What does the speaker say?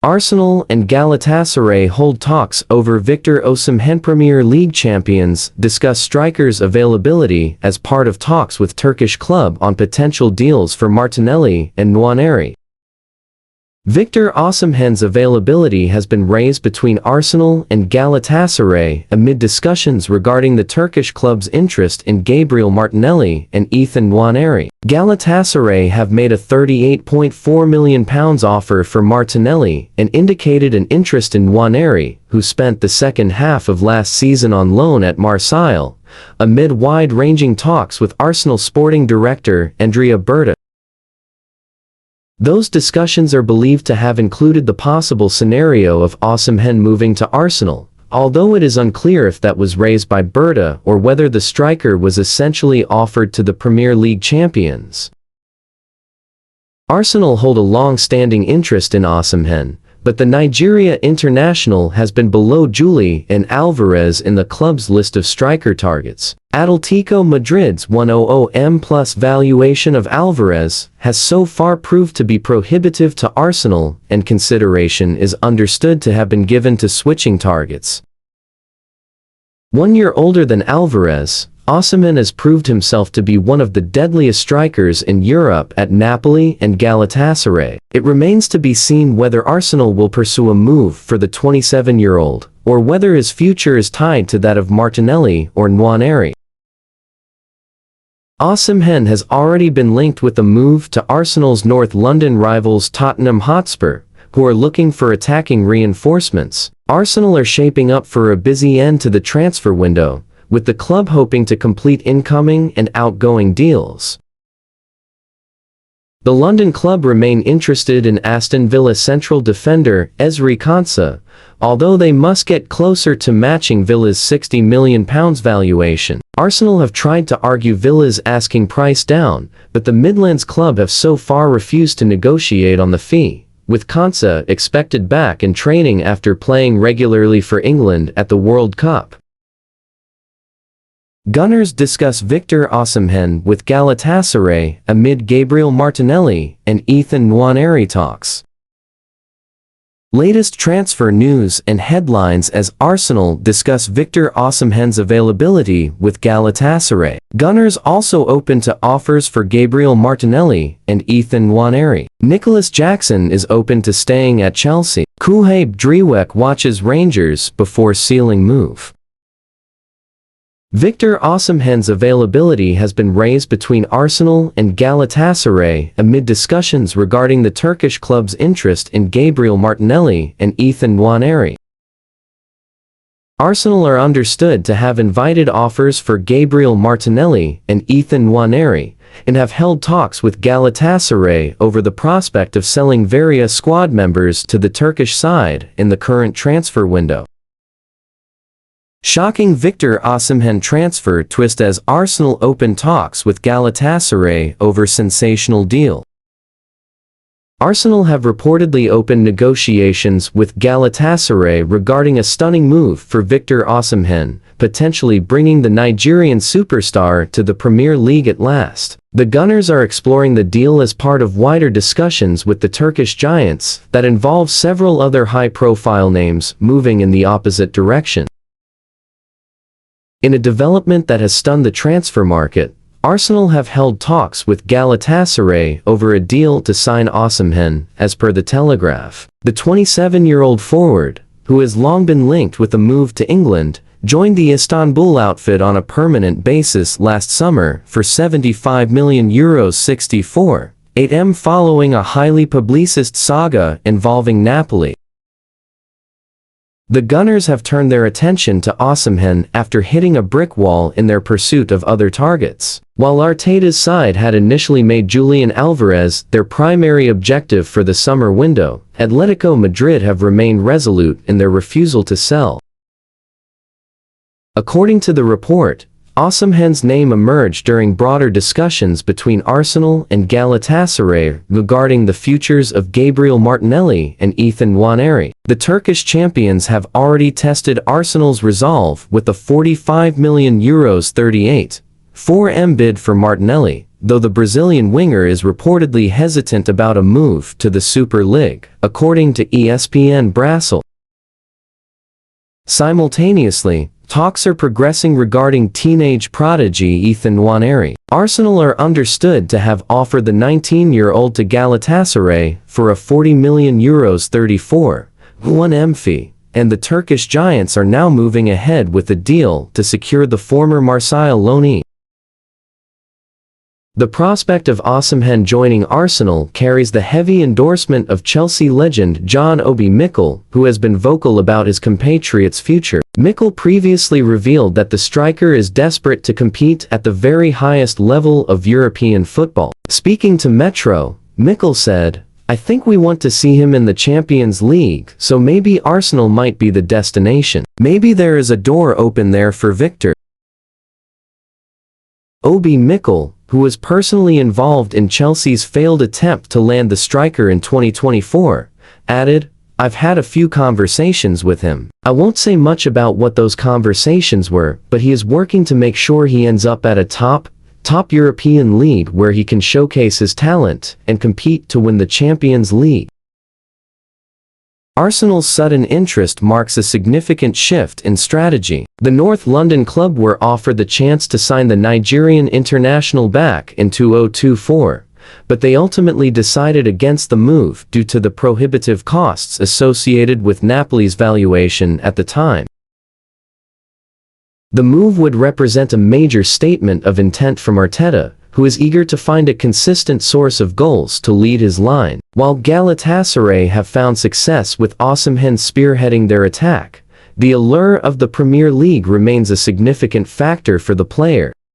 Arsenal and Galatasaray hold talks over Victor Osimhen. Premier League champions discuss strikers' availability as part of talks with Turkish club on potential deals for Martinelli and Nwaneri. Victor Osimhen's availability has been raised between Arsenal and Galatasaray amid discussions regarding the Turkish club's interest in Gabriel Martinelli and Ethan Nwaneri. Galatasaray have made a £38.4 million offer for Martinelli and indicated an interest in Nwaneri, who spent the second half of last season on loan at Marseille, amid wide-ranging talks with Arsenal sporting director Andrea Berta. Those discussions are believed to have included the possible scenario of Osimhen moving to Arsenal, although it is unclear if that was raised by Berta or whether the striker was essentially offered to the Premier League champions. Arsenal hold a long-standing interest in Osimhen, but the Nigeria international has been below Juli and Alvarez in the club's list of striker targets. Atletico Madrid's 100M plus valuation of Alvarez has so far proved to be prohibitive to Arsenal, and consideration is understood to have been given to switching targets. 1 year older than Alvarez, Osimhen has proved himself to be one of the deadliest strikers in Europe at Napoli and Galatasaray. It remains to be seen whether Arsenal will pursue a move for the 27-year-old, or whether his future is tied to that of Martinelli or Nwaneri. Osimhen has already been linked with a move to Arsenal's North London rivals Tottenham Hotspur, who are looking for attacking reinforcements. Arsenal are shaping up for a busy end to the transfer window, with the club hoping to complete incoming and outgoing deals. The London club remain interested in Aston Villa central defender Ezri Konsa, although they must get closer to matching Villa's £60 million valuation. Arsenal have tried to argue Villa's asking price down, but the Midlands club have so far refused to negotiate on the fee, with Konsa expected back in training after playing regularly for England at the World Cup. Gunners discuss Victor Osimhen with Galatasaray amid Gabriel Martinelli and Ethan Nwaneri talks. Latest transfer news and headlines as Arsenal discuss Victor Osimhen's availability with Galatasaray. Gunners also open to offers for Gabriel Martinelli and Ethan Nwaneri. Nicholas Jackson is open to staying at Chelsea. Kuhaib Driwek watches Rangers before sealing move. Victor Osimhen's availability has been raised between Arsenal and Galatasaray amid discussions regarding the Turkish club's interest in Gabriel Martinelli and Ethan Nwaneri. Arsenal are understood to have invited offers for Gabriel Martinelli and Ethan Nwaneri, and have held talks with Galatasaray over the prospect of selling various squad members to the Turkish side in the current transfer window. Shocking Victor Osimhen transfer twist as Arsenal open talks with Galatasaray over sensational deal. Arsenal have reportedly opened negotiations with Galatasaray regarding a stunning move for Victor Osimhen, potentially bringing the Nigerian superstar to the Premier League at last. The Gunners are exploring the deal as part of wider discussions with the Turkish giants that involve several other high-profile names moving in the opposite direction. In a development that has stunned the transfer market, Arsenal have held talks with Galatasaray over a deal to sign Osimhen, as per the Telegraph. The 27-year-old forward, who has long been linked with a move to England, joined the Istanbul outfit on a permanent basis last summer for €75 million 64.8M following a highly publicized saga involving Napoli. The Gunners have turned their attention to Osimhen after hitting a brick wall in their pursuit of other targets. While Arteta's side had initially made Julian Alvarez their primary objective for the summer window, Atletico Madrid have remained resolute in their refusal to sell. According to the report, Osimhen's name emerged during broader discussions between Arsenal and Galatasaray regarding the futures of Gabriel Martinelli and Ethan Nwaneri. The Turkish champions have already tested Arsenal's resolve with a €45 million 38.4M bid for Martinelli, though the Brazilian winger is reportedly hesitant about a move to the Super League, according to ESPN Brasil. Simultaneously, talks are progressing regarding teenage prodigy Ethan Nwaneri. Arsenal are understood to have offered the 19-year-old to Galatasaray for a €40 million 34.1 fee, and the Turkish giants are now moving ahead with a deal to secure the former Marseille loanee. The prospect of Osimhen joining Arsenal carries the heavy endorsement of Chelsea legend John Obi Mikel, who has been vocal about his compatriot's future. Mikel previously revealed that the striker is desperate to compete at the very highest level of European football. Speaking to Metro, Mikel said, "I think we want to see him in the Champions League, so maybe Arsenal might be the destination. Maybe there is a door open there for Victor." Obi Mikel, who was personally involved in Chelsea's failed attempt to land the striker in 2024, added, "I've had a few conversations with him. I won't say much about what those conversations were, but he is working to make sure he ends up at a top European league where he can showcase his talent and compete to win the Champions League." Arsenal's sudden interest marks a significant shift in strategy. The North London club were offered the chance to sign the Nigerian international back in 2024, but they ultimately decided against the move due to the prohibitive costs associated with Napoli's valuation at the time. The move would represent a major statement of intent from Arteta, who is eager to find a consistent source of goals to lead his line. While Galatasaray have found success with Osimhen spearheading their attack, the allure of the Premier League remains a significant factor for the player.